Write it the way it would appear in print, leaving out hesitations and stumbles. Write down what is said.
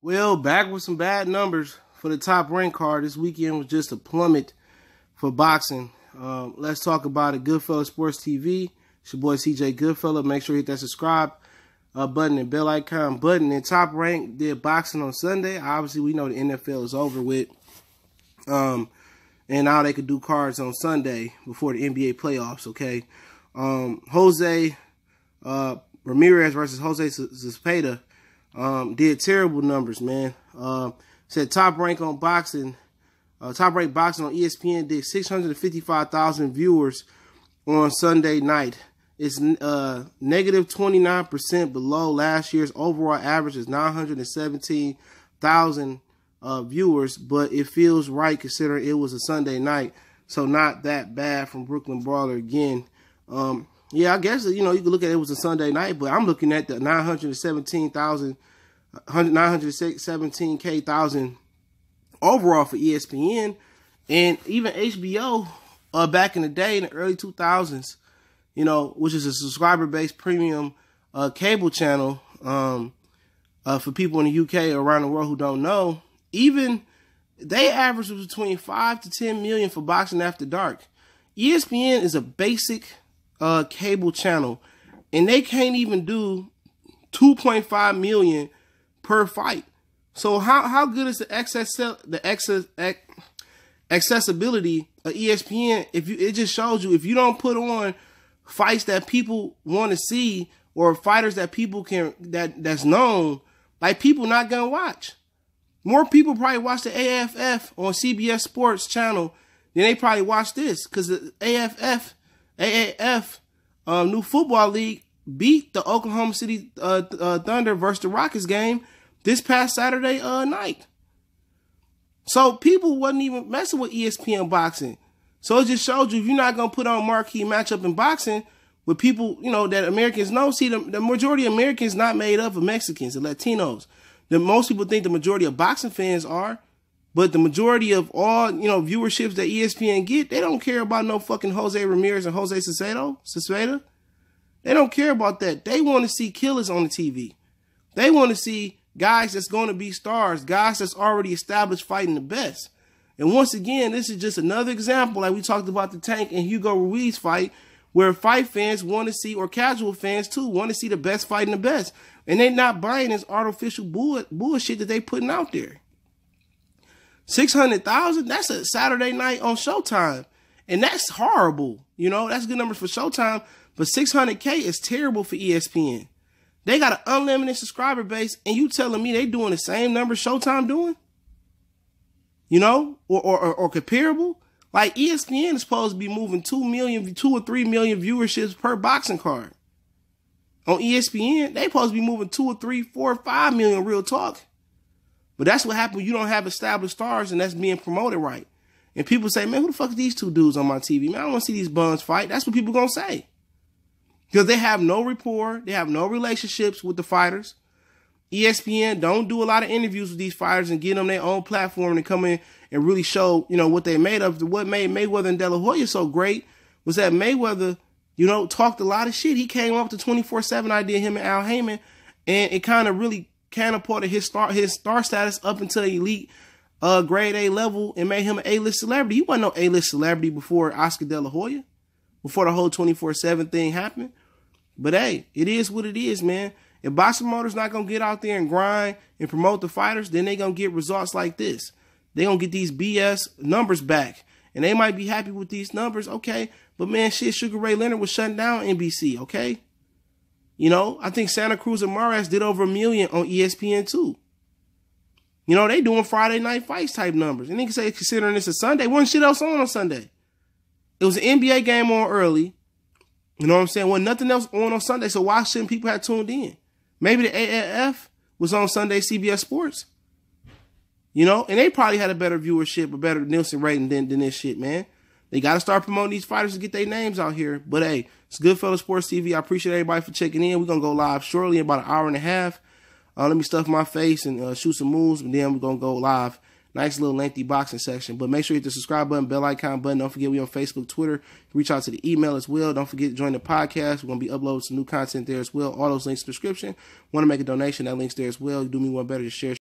Well, back with some bad numbers for the top ranked card. This weekend was just a plummet for boxing. Let's talk about it. Goodfella Sports TV. It's your boy CJ Goodfella. Make sure you hit that subscribe button and bell icon button. And Top Rank did boxing on Sunday. Obviously, we know the NFL is over with. And now they could do cards on Sunday before the NBA playoffs, okay? Jose Ramirez versus Jose Zepeda did terrible numbers, man. Said Top Rank on boxing, Top Rank Boxing on ESPN did 655,000 viewers on Sunday night. It's negative 29% below last year's overall average is 917,000 viewers, but it feels right considering it was a Sunday night, so not that bad from Brooklyn Brawler again. Yeah, I guess, you know, you could look at it was a Sunday night, but I'm looking at the 917,000 overall for ESPN, and even HBO back in the day in the early 2000s, you know, which is a subscriber-based premium cable channel for people in the UK or around the world who don't know. Even they average between 5 to 10 million for Boxing After Dark. ESPN is a basic cable channel, and they can't even do 2.5 million per fight. So how good is the accessibility of ESPN? It just shows you if you don't put on fights that people want to see or fighters that people that's known, like, people not gonna watch. More people probably watch the AFF on CBS Sports channel than they probably watch this, because the AAF new football league beat the Oklahoma City Thunder versus the Rockets game this past Saturday night. So people wasn't even messing with ESPN boxing. So it just showed you, if you're not going to put on marquee matchup in boxing with people, you know, that Americans know. See, the majority of Americans not made up of Mexicans and Latinos. Most people think the majority of boxing fans are, but the majority of all, you know, viewerships that ESPN get, they don't care about no fucking Jose Ramirez and Jose Zepeda. They don't care about that. They want to see killers on the TV. They want to see guys that's going to be stars, guys that's already established fighting the best. And once again, this is just another example, like we talked about the Tank and Hugo Ruiz fight, where fight fans want to see, or casual fans too, want to see the best fighting the best. And they're not buying this artificial bullshit that they putting out there. 600,000, that's a Saturday night on Showtime. And that's horrible. You know, that's good numbers for Showtime. But 600K is terrible for ESPN. They got an unlimited subscriber base, and you telling me they doing the same numbers Showtime doing? You know, or comparable? Like, ESPN is supposed to be moving 2 or 3 million viewerships per boxing card. On ESPN, they supposed to be moving 2 or 3, 4 or 5 million, real talk. But that's what happens when you don't have established stars and that's being promoted right. And people say, man, who the fuck are these two dudes on my TV? Man, I don't want to see these bums fight. That's what people going to say. Because they have no rapport. They have no relationships with the fighters. ESPN don't do a lot of interviews with these fighters and give them their own platform to come in and really show, you know, what they made of. What made Mayweather and De La Hoya so great was that Mayweather, you know, talked a lot of shit. He came up with the 24/7 idea, him and Al Heyman, and it kind of really catapulted his star status up until elite grade A level and made him an A-list celebrity. He wasn't no A-list celebrity before Oscar De La Hoya, before the whole 24/7 thing happened. But hey, it is what it is, man. If boxing promoters not going to get out there and grind and promote the fighters, then they going to get results like this. They going to get these BS numbers back. And they might be happy with these numbers, okay. But man, shit, Sugar Ray Leonard was shutting down NBC, okay. You know, I think Santa Cruz and Ramirez did over 1 million on ESPN too. You know, they doing Friday night fights type numbers. And they can say, considering it's a Sunday, wasn't shit else on Sunday. It was an NBA game on early. You know what I'm saying? Wasn't nothing else on Sunday, so why shouldn't people have tuned in? Maybe the AAF was on Sunday CBS Sports. You know, and they probably had a better viewership, a better Nielsen rating than this shit, man. They got to start promoting these fighters to get their names out here. But hey, it's Goodfella Sports TV. I appreciate everybody for checking in. We're going to go live shortly in about an hour and a half. Let me stuff my face and shoot some moves, and then we're going to go live. Nice little lengthy boxing section. But make sure you hit the subscribe button, bell icon button. Don't forget we on Facebook, Twitter. Reach out to the email as well. Don't forget to join the podcast. We're going to be uploading some new content there as well. All those links in the description. Want to make a donation, that link's there as well. You do me one better to share.